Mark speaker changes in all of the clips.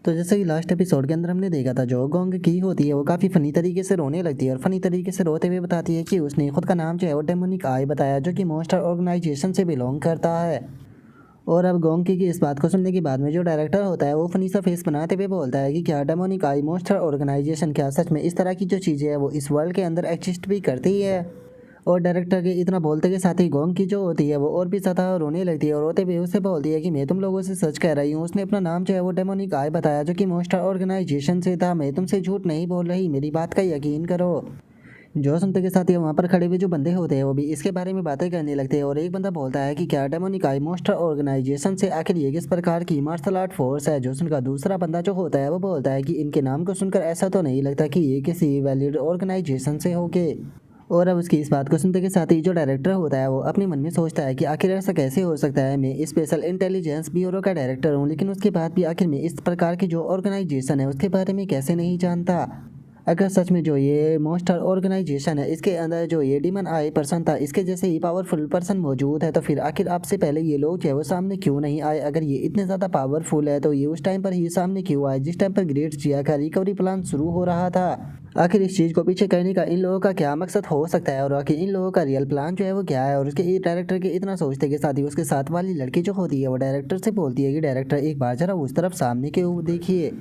Speaker 1: तो जैसे कि लास्ट एपिसोड के अंदर हमने देखा था, जो गोंग की होती है वो काफ़ी फ़नी तरीके से रोने लगती है और फ़नी तरीके से रोते हुए बताती है कि उसने खुद का नाम जो है वो डेमोनिक आई बताया, जो कि मॉन्स्टर ऑर्गेनाइजेशन से बिलोंग करता है। और अब गोंकी की इस बात को सुनने के बाद में जो डायरेक्टर होता है वो फनी सा फेस बनाते हुए बोलता है कि क्या डेमोनिक आई मॉन्स्टर ऑर्गेनाइजेशन क्या सच में इस तरह की जो चीज़ें है वो इस वर्ल्ड के अंदर एग्जिस्ट भी करती है। और डायरेक्टर के इतना बोलते के साथ ही गोंग की जो होती है वो और भी ज़्यादा रोने लगती है और रोते हुए उससे बोलती है कि मैं तुम लोगों से सच कह रही हूँ। उसने अपना नाम जो है वो डेमोनिक आई बताया, जो कि मॉन्स्टर ऑर्गेनाइजेशन से था। मैं तुमसे झूठ नहीं बोल रही, मेरी बात का यकीन करो। जो सुनते के साथ ही वहाँ पर खड़े हुए जो बंदे होते हैं वो भी इसके बारे में बातें करने लगते हैं। और एक बंदा बोलता है कि क्या डेमोनिक आई मॉन्स्टर ऑर्गेनाइजेशन से आखिर ये किस प्रकार की मार्शल आर्ट फोर्स है। जो सुनकर दूसरा बंदा जो होता है वो बोलता है कि इनके नाम को सुनकर ऐसा तो नहीं लगता कि ये किसी वैलिड ऑर्गेनाइजेशन से होके। और अब उसकी इस बात को सुनते के साथ ही जो डायरेक्टर होता है वो अपने मन में सोचता है कि आखिर ऐसा कैसे हो सकता है। मैं स्पेशल इंटेलिजेंस ब्यूरो का डायरेक्टर हूँ, लेकिन उसके बाद भी आखिर मैं इस प्रकार की जो ऑर्गेनाइजेशन है उसके बारे में कैसे नहीं जानता। अगर सच में जो ये मॉन्स्टर ऑर्गेनाइजेशन है इसके अंदर जो ये डीमन आई पर्सन था, इसके जैसे ही पावरफुल पर्सन मौजूद है, तो फिर आखिर आपसे पहले ये लोग जो है वो सामने क्यों नहीं आए। अगर ये इतने ज़्यादा पावरफुल है तो ये उस टाइम पर ही सामने क्यों आए जिस टाइम पर ग्रेट जिया का रिकवरी प्लान शुरू हो रहा था। आखिर इस चीज़ को पीछे करने का इन लोगों का क्या मकसद हो सकता है और आखिर इन लोगों का रियल प्लान जो है वो क्या है। और उसके डायरेक्टर के इतना सोचते के साथ ही उसके साथ वाली लड़की जो होती है वो डायरेक्टर से बोलती है कि डायरेक्टर एक बार जरा उस तरफ सामने के देखिए।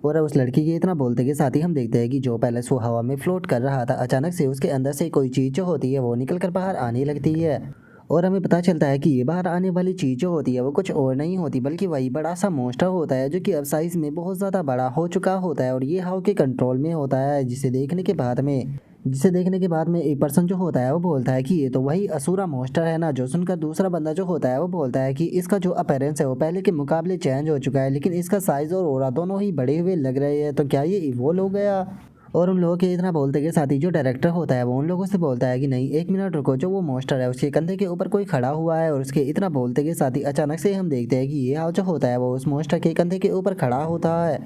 Speaker 1: और उस लड़की के इतना बोलते के साथ ही हम देखते हैं कि जो पहले वो हवा में फ्लोट कर रहा था, अचानक से उसके अंदर से कोई चीज़ जो होती है वो निकल कर बाहर आने लगती है। और हमें पता चलता है कि ये बाहर आने वाली चीज़ जो होती है वो कुछ और नहीं होती बल्कि वही बड़ा सा मॉन्स्टर होता है, जो कि अब साइज़ में बहुत ज़्यादा बड़ा हो चुका होता है और ये हाउ के कंट्रोल में होता है। जिसे देखने के बाद में एक पर्सन जो होता है वो बोलता है कि ये तो वही असुरा मॉन्स्टर है ना। जो सुनकर दूसरा बंदा जो होता है वो बोलता है कि इसका जो अपीयरेंस है वो पहले के मुकाबले चेंज हो चुका है, लेकिन इसका साइज़ और ऑरा दोनों ही बड़े हुए लग रहे हैं, तो क्या ये इवोल्व हो गया। और उन लोगों के इतना बोलते के साथ ही जो डायरेक्टर होता है वो उन लोगों से बोलता है कि नहीं, एक मिनट रुको, जो वो मॉन्स्टर है उसके कंधे के ऊपर कोई खड़ा हुआ है। और उसके इतना बोलते के साथ ही अचानक से हम देखते हैं कि ये हाव जो होता है वो उस मॉन्स्टर के कंधे के ऊपर खड़ा होता है।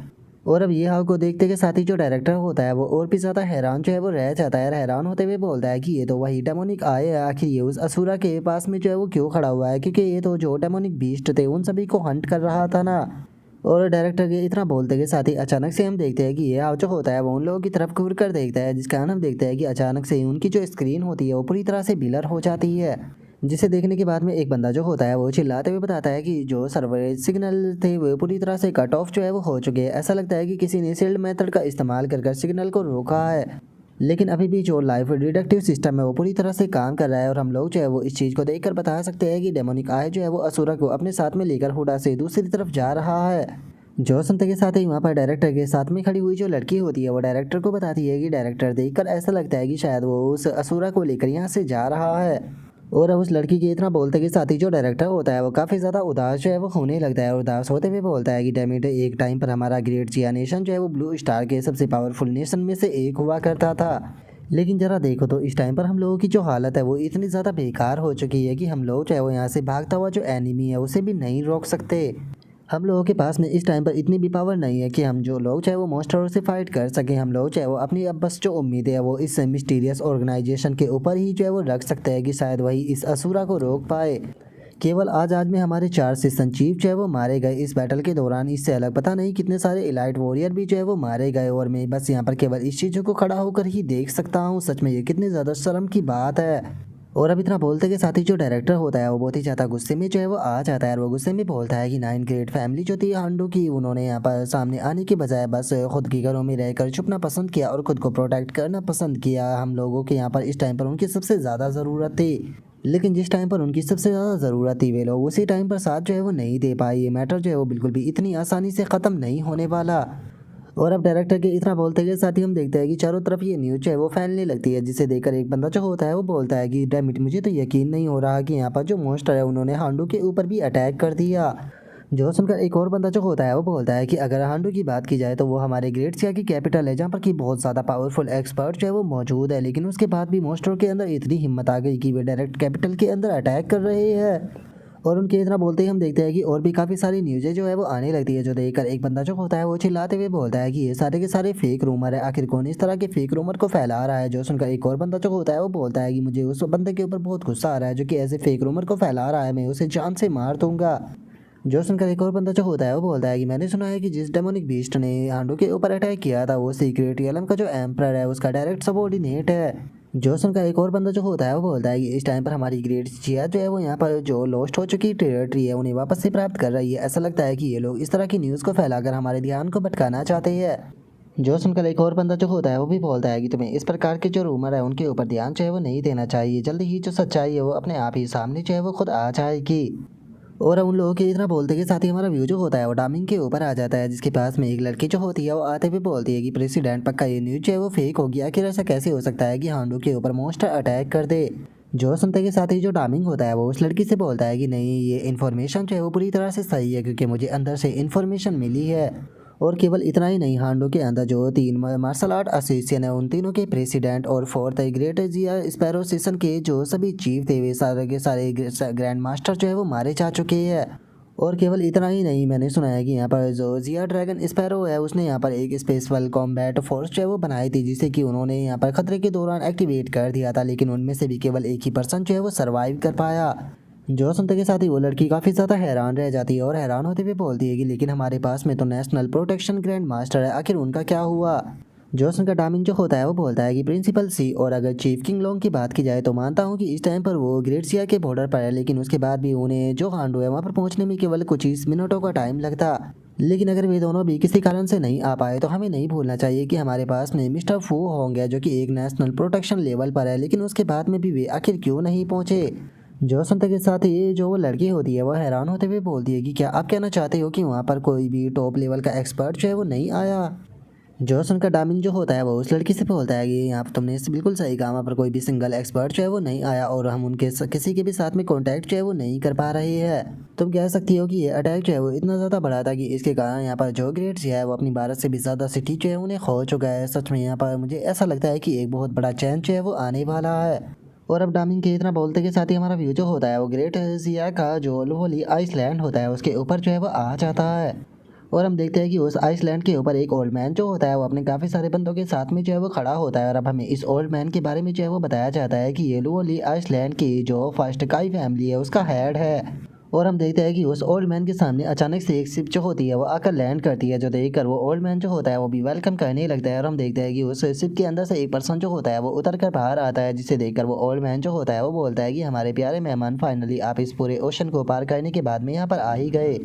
Speaker 1: और अब ये हाव को देखते के साथ ही जो डायरेक्टर होता है वो और भी ज़्यादा हैरान जो है वो रह जाता है। हैरान होते हुए बोलता है कि ये तो वही डेमोनिक आए है, आखिर ये उस असुरा के पास में जो है वो क्यों खड़ा हुआ है, क्योंकि ये तो जो डेमोनिक बीस्ट थे उन सभी को हंट कर रहा था ना। और डायरेक्टर के इतना बोलते के साथ ही अचानक से हम देखते हैं कि ये हाव जो होता है वो उन लोगों की तरफ घूर कर देखता है, जिसका हम देखते हैं कि अचानक से उनकी जो स्क्रीन होती है वो पूरी तरह से ब्लर हो जाती है। जिसे देखने के बाद में एक बंदा जो होता है वो चिल्लाते हुए बताता है कि जो सर्वर सिग्नल थे वो पूरी तरह से कट ऑफ जो है वो हो चुके हैं। ऐसा लगता है कि किसी ने सील्ड मेथड का इस्तेमाल कर सिग्नल को रोका है, लेकिन अभी भी जो लाइव डिडक्टिव सिस्टम है वो पूरी तरह से काम कर रहा है। और हम लोग जो है वो इस चीज़ को देखकर बता सकते हैं कि डेमोनिक आय जो है वो असुरा को अपने साथ में लेकर हुडा से दूसरी तरफ जा रहा है। जो सुनते के साथ ही वहाँ पर डायरेक्टर के साथ में खड़ी हुई जो लड़की होती है वो डायरेक्टर को बताती है कि डायरेक्टर देखकर ऐसा लगता है कि शायद वो उस असुरा को लेकर यहाँ से जा रहा है। और अब उस लड़की के इतना बोलते के साथ ही जो डायरेक्टर होता है वो काफ़ी ज़्यादा उदास जो है वो होने लगता है। और उदास होते हुए बोलता है कि डेमिट, एक टाइम पर हमारा ग्रेट जिया नेशन जो है वो ब्लू स्टार के सबसे पावरफुल नेशन में से एक हुआ करता था, लेकिन ज़रा देखो तो इस टाइम पर हम लोगों की जो हालत है वो इतनी ज़्यादा बेकार हो चुकी है कि हम लोग जो है वो यहाँ से भागता हुआ जो एनिमी है उसे भी नहीं रोक सकते। हम लोगों के पास में इस टाइम पर इतनी भी पावर नहीं है कि हम जो लोग चाहे वो मॉन्स्टरों से फाइट कर सकें। हम लोग चाहे वो अपनी अब बस जो उम्मीद है वो इस मिस्टीरियस ऑर्गेनाइजेशन के ऊपर ही जो है वो रख सकते हैं कि शायद वही इस असुरा को रोक पाए। केवल आज में हमारे 4 सेशन चीफ जो है वो मारे गए इस बैटल के दौरान। इससे अलग पता नहीं कितने सारे इलाइट वॉरियर भी जो है वो मारे गए और मैं बस यहाँ पर केवल इस चीज़ों को खड़ा होकर ही देख सकता हूँ। सच में ये कितनी ज़्यादा शर्म की बात है। और अब इतना बोलते के साथ ही जो डायरेक्टर होता है वो बहुत ही ज़्यादा गुस्से में जो है वो आ जाता है और वो गुस्से में बोलता है कि 9 ग्रेट फैमिली जो थी हांडू की, उन्होंने यहाँ पर सामने आने के बजाय बस खुद की घरों में रहकर छुपना पसंद किया और खुद को प्रोटेक्ट करना पसंद किया। हम लोगों के यहाँ पर इस टाइम पर उनकी सबसे ज़्यादा ज़रूरत थी, लेकिन जिस टाइम पर उनकी सबसे ज़्यादा ज़रूरत थी वे लोग उसी टाइम पर साथ जो है वो नहीं दे पाए। ये मैटर जो है वो बिल्कुल भी इतनी आसानी से ख़त्म नहीं होने वाला। और अब डायरेक्टर के इतना बोलते के साथ ही हम देखते हैं कि चारों तरफ ये न्यूज़ जो है वो फैलने लगती है, जिसे देखकर एक बंदा जो होता है वो बोलता है कि डैम इट, मुझे तो यकीन नहीं हो रहा कि यहाँ पर जो मॉन्स्टर है उन्होंने हांडू के ऊपर भी अटैक कर दिया। जो सुनकर एक और बंदा जो होता है वो बोलता है कि अगर हांडू की बात की जाए तो वो हमारे ग्रेट सिया की कैपिटल है, जहाँ पर कि बहुत ज़्यादा पावरफुल एक्सपर्ट जो है वो मौजूद है, लेकिन उसके बाद भी मॉन्स्टर के अंदर इतनी हिम्मत आ गई कि वे डायरेक्ट कैपिटल के अंदर अटैक कर रहे हैं। और उनके इतना बोलते ही हम देखते हैं कि और भी काफ़ी सारी न्यूज़ें जो है वो आने लगती है, जो देखकर एक बंदा जो होता है वो चिल्लाते हुए बोलता है कि ये सारे के सारे फेक रूमर है, आखिर कौन इस तरह के फेक रूमर को फैला रहा है। जो सुनकर एक और बंदा जो होता है वो बोलता है कि मुझे उस बंदे के ऊपर बहुत गुस्सा आ रहा है जो कि ऐसे फेक रूमर को फैला रहा है, मैं उसे जान से मार दूंगा। जो सुनकर एक और बंदा जो होता है वो बोलता है कि मैंने सुना है कि जिस डेमोनिक बीस्ट ने हांडो के ऊपर अटैक किया था वो सीक्रेट रियलम का जो एम्परर है उसका डायरेक्ट सबऑर्डिनेट है। जो सुनकर एक और बंदा जो होता है वो बोलता है कि इस टाइम पर हमारी ग्रेट जिया जो है वो यहाँ पर जो लॉस्ट हो चुकी टेरिटरी है उन्हें वापस से प्राप्त कर रही है। ऐसा लगता है कि ये लोग इस तरह की न्यूज़ को फैलाकर हमारे ध्यान को भटकाना चाहते हैं। जो सुनकर एक और बंदा जो होता है वो भी बोलता है कि तुम्हें इस प्रकार के जो रूमर है उनके ऊपर ध्यान जो है वो नहीं देना चाहिए, जल्दी ही जो सच्चाई है वो अपने आप ही सामने जो है वो खुद आ जाएगी। और उन लोगों के इतना बोलते के साथ ही हमारा व्यू जो होता है वो डामिंग के ऊपर आ जाता है, जिसके पास में एक लड़की जो होती है वो आते हुए बोलती है कि प्रेसिडेंट पक्का ये न्यूज जो है वो फेक होगी, आखिर ऐसा कैसे हो सकता है कि हांडू के ऊपर मॉन्स्टर अटैक कर दे। जो सुनते के साथ ही जो डामिंग होता है वो उस लड़की से बोलता है कि नहीं, ये इन्फॉर्मेशन जो है वो पूरी तरह से सही है क्योंकि मुझे अंदर से इन्फॉर्मेशन मिली है। और केवल इतना ही नहीं, हांडो के अंदर जो 3 मार्शल आर्ट एसोसिएशन है उन तीनों के प्रेसिडेंट और fourth great Asia sparrow session के जो सभी चीफ थे वे सारे के सारे ग्रैंड मास्टर जो है वो मारे जा चुके हैं। और केवल इतना ही नहीं, मैंने सुना है कि यहाँ पर जो जिया ड्रैगन स्पैरो है उसने यहाँ पर एक स्पेशल कॉम्बैट फोर्स जो है वो बनाई थी, जिसे कि उन्होंने यहाँ पर खतरे के दौरान एक्टिवेट कर दिया था, लेकिन उनमें से भी केवल एक ही पर्सन जो है वो सर्वाइव कर पाया। जो सुनते के साथ ही वो लड़की काफ़ी ज़्यादा हैरान रह जाती है और हैरान होते हुए बोलती है कि लेकिन हमारे पास में तो नेशनल प्रोटेक्शन ग्रैंड मास्टर है, आखिर उनका क्या हुआ। जो सुनकर डामिंग जो होता है वो बोलता है कि प्रिंसिपल सी और अगर चीफ किंग लोंग की बात की जाए तो मानता हूँ कि इस टाइम पर वो ग्रेट सिया के बॉर्डर पर है, लेकिन उसके बाद भी उन्हें जो हांडो है वहाँ पर पहुँचने में केवल कुछ ही मिनटों का टाइम लगता। लेकिन अगर वे दोनों भी किसी कारण से नहीं आ पाए तो हमें नहीं भूलना चाहिए कि हमारे पास में मिस्टर फू होंगे जो कि एक नेशनल प्रोटेक्शन लेवल पर है, लेकिन उसके बाद में भी वे आखिर क्यों नहीं पहुँचे। जो सुनते के साथ ही जो वो लड़की होती है वो हैरान होते हुए बोलती है कि क्या आप कहना चाहते हो कि वहाँ पर कोई भी टॉप लेवल का एक्सपर्ट जो है वो नहीं आया। जो सुनकर डामिंग जो होता है वो उस लड़की से बोलता है कि यहाँ पर तुमने बिल्कुल सही कहा, वहाँ पर कोई भी सिंगल एक्सपर्ट जो है वो नहीं आया और हम उनके किसी के भी साथ में कांटेक्ट जो है वो नहीं कर पा रहे हैं। तुम कह सकती हो कि ये अटैक जो है वो इतना ज़्यादा बड़ा था कि इसके कारण यहाँ पर जो ग्रेट है वो अपनी 12 से भी ज़्यादा सिटी जो है उन्हें खो चुका है। सच में यहाँ पर मुझे ऐसा लगता है कि एक बहुत बड़ा चैन जो है वो आने वाला है। और अब डामिंग के इतना बोलते के साथ ही हमारा व्यू जो होता है वो ग्रेट एशिया का जो लोहली आइसलैंड होता है उसके ऊपर जो है वो आ जाता है। और हम देखते हैं कि उस आइसलैंड के ऊपर एक ओल्ड मैन जो होता है वो अपने काफ़ी सारे बंदों के साथ में जो है वो खड़ा होता है। और अब हमें इस ओल्ड मैन के बारे में जो है वो बताया जाता है कि ये लोहली आइसलैंड की जो फर्स्ट काई फैमिली है उसका हेड है। और हम देखते हैं कि उस ओल्ड मैन के सामने अचानक से एक शिप जो होती है वो आकर लैंड करती है, जो देखकर वो ओल्ड मैन जो होता है वो भी वेलकम करने लगता है। और हम देखते हैं कि उस शिप के अंदर से एक पर्सन जो होता है वो उतर कर बाहर आता है, जिसे देखकर वो ओल्ड मैन जो होता है वो बोलता है कि हमारे प्यारे मेहमान, फाइनली आप इस पूरे ओशन को पार करने के बाद में यहाँ पर आ ही गए।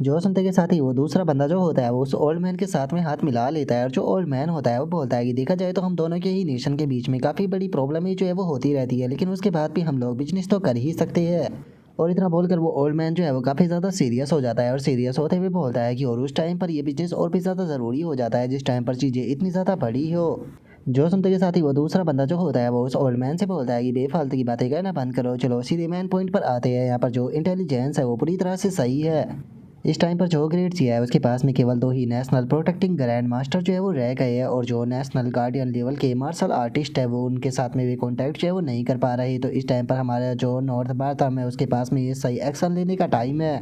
Speaker 1: जो सुनते के साथ ही वो दूसरा बंदा जो होता है वो उस ओल्ड मैन के साथ में हाथ मिला लेता है और जो ओल्ड मैन होता है वो बोलता है कि देखा जाए तो हम दोनों के ही नेशन के बीच में काफ़ी बड़ी प्रॉब्लम ही जो है वो होती रहती है, लेकिन उसके बाद भी हम लोग बिजनेस तो कर ही सकते हैं। और इतना बोलकर वो ओल्ड मैन जो है वो काफ़ी ज़्यादा सीरियस हो जाता है और सीरियस होते हुए बोलता है कि और उस टाइम पर ये बिजनेस और भी ज़्यादा ज़रूरी हो जाता है जिस टाइम पर चीज़ें इतनी ज़्यादा बड़ी हो। जो सुनते के साथ ही वो दूसरा बंदा जो होता है वो उस ओल्ड मैन से बोलता है कि बेफालतू की बातें करना बंद करो, चलो सीधे मेन पॉइंट पर आते हैं। यहाँ पर जो इंटेलिजेंस है वो पूरी तरह से सही है। इस टाइम पर जो ग्रेट सिया है उसके पास में केवल 2 ही नेशनल प्रोटेक्टिंग ग्रैंड मास्टर जो है वो रह गए हैं और जो नेशनल गार्डियन लेवल के मार्शल आर्टिस्ट है वो उनके साथ में भी कॉन्टैक्ट जो है वो नहीं कर पा रहे। तो इस टाइम पर हमारा जो नॉर्थ भारत है उसके पास में ये सही एक्शन लेने का टाइम है।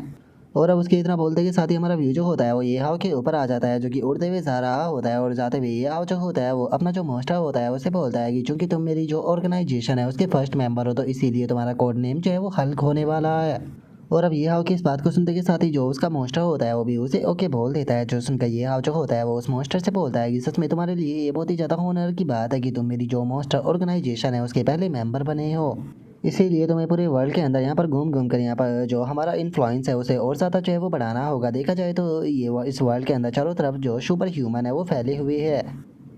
Speaker 1: और अब उसके इतना बोलते के साथ ही हमारा व्यू जो होता है वो ये हाव के ऊपर आ जाता है, जो कि उड़ते हुए जा रहा होता है। और जाते हुए ये हाव जो होता है वो अपना जो मास्टर होता है उसे बोलता है कि चूंकि तुम मेरी जो ऑर्गेनाइजेशन है उसके फर्स्ट मेंबर हो तो इसीलिए तुम्हारा कोड नेम जो है वो हल्क होने वाला है। और अब ये हाव की इस बात को सुनते के साथ ही जो उसका मॉन्स्टर होता है वो भी उसे ओके बोल देता है। जो सुनकर ये हाव जो होता है वो उस मॉन्स्टर से बोलता है कि सच में तुम्हारे लिए ये बहुत ही ज़्यादा ऑनर की बात है कि तुम मेरी जो मॉन्स्टर ऑर्गेनाइजेशन है उसके पहले मेंबर बने हो। इसीलिए तुम्हें पूरे वर्ल्ड के अंदर यहाँ पर घूम घूम कर यहाँ पर जो हमारा इन्फ्लुएंस है उसे और ज़्यादा जो है वो बढ़ाना होगा। देखा जाए तो ये इस वर्ल्ड के अंदर चारों तरफ जो सुपर ह्यूमन है वो फैले हुए है,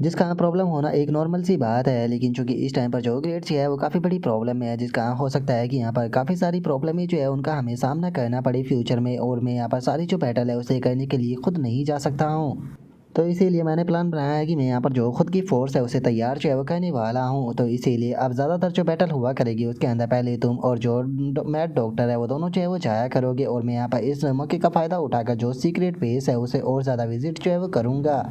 Speaker 1: जिसका प्रॉब्लम होना एक नॉर्मल सी बात है। लेकिन चूंकि इस टाइम पर जो ग्रेड सी है वो काफ़ी बड़ी प्रॉब्लम में है, जिसका हो सकता है कि यहाँ पर काफ़ी सारी प्रॉब्लम जो है उनका हमें सामना करना पड़े फ्यूचर में। और मैं यहाँ पर सारी जो बैटल है उसे करने के लिए खुद नहीं जा सकता हूँ। तो इसीलिए मैंने प्लान बनाया है कि मैं यहाँ पर जो खुद की फोर्स है उसे तैयार जो है वो करने वाला हूँ। तो इसीलिए अब ज़्यादातर जो बैटल हुआ करेगी उसके अंदर पहले तुम और जो मैड डॉक्टर है वो दोनों जो है वो जाया करोगे। और मैं यहाँ पर इस मौके का फ़ायदा उठाकर जो सीक्रेट बेस है उसे और ज़्यादा विजिट जो है वो करूँगा।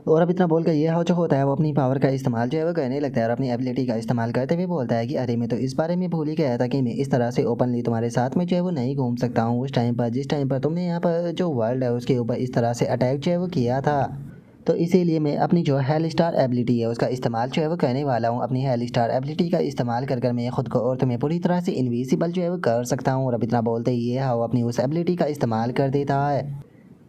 Speaker 1: और अब इतना बोलकर ये हाउ जो होता है वो अपनी पावर का इस्तेमाल जो है वो करने लगता है और अपनी एबिलिटी का इस्तेमाल करते हुए बोलता है कि अरे मैं तो इस बारे में भूल ही गया था कि मैं इस तरह से ओपनली तुम्हारे साथ में जो है वो नहीं घूम सकता हूँ उस टाइम पर जिस टाइम पर तुमने यहाँ पर जो वर्ल्ड है उसके ऊपर इस तरह से अटैक जो है वो किया था। तो इसीलिए मैं अपनी जो हेल स्टार एबिलिटी है उसका इस्तेमाल जो है वो करने वाला हूँ। अपनी हेल स्टार एबिलिटी का इस्तेमाल कर मैं खुद को और तुम्हें पूरी तरह से इनविजिबल जो है वो कर सकता हूँ। और अब इतना बोलते ही ये हाउ अपनी उस एबिलिटी का इस्तेमाल कर देता है,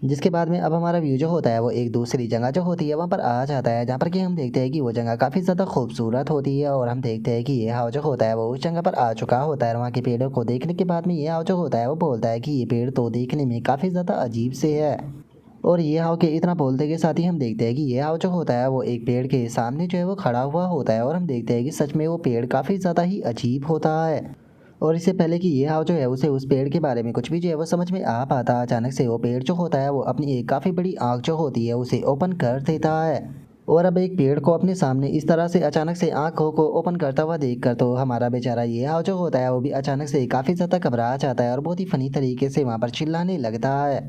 Speaker 1: जिसके बाद में अब हमारा व्यू जो होता है वो एक दूसरी जगह जो होती है वहाँ पर आ जाता है, जहाँ पर कि हम देखते हैं कि वो जगह काफ़ी ज़्यादा खूबसूरत होती है। और हम देखते हैं कि ये हाव जो होता है वो उस जगह पर आ चुका होता है। और वहाँ के पेड़ों को देखने के बाद में ये हाव जो होता है वो बोलता है कि ये पेड़ तो देखने में काफ़ी ज़्यादा अजीब से है। और ये हाव के इतना बोलते के साथ ही हम देखते हैं कि ये हाव जो होता है वो एक पेड़ के सामने जो है वो खड़ा हुआ होता है। और हम देखते हैं कि सच में वो पेड़ काफ़ी ज़्यादा ही अजीब होता है। और इससे पहले कि ये हाव जो है उसे उस पेड़ के बारे में कुछ भी जो है वो समझ में आ पाता, अचानक से वो पेड़ जो होता है वो अपनी एक काफ़ी बड़ी आँख जो होती है उसे ओपन कर देता है। और अब एक पेड़ को अपने सामने इस तरह से अचानक से आँखों को ओपन करता हुआ देख कर तो हमारा बेचारा ये हाव जो होता है वो भी अचानक से काफ़ी ज़्यादा घबरा जाता है और बहुत ही फ़नी तरीके से वहाँ पर चिल्लाने लगता है।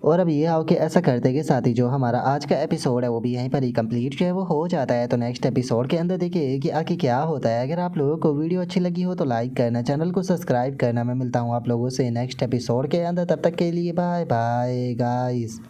Speaker 1: और अब ये आओ कि ऐसा करते के साथ ही जो हमारा आज का एपिसोड है वो भी यहीं पर ही कंप्लीट जो है वो हो जाता है। तो नेक्स्ट एपिसोड के अंदर देखिए कि आगे क्या होता है। अगर आप लोगों को वीडियो अच्छी लगी हो तो लाइक करना, चैनल को सब्सक्राइब करना। मैं मिलता हूँ आप लोगों से नेक्स्ट एपिसोड के अंदर, तब तक के लिए बाय बाय गाइस।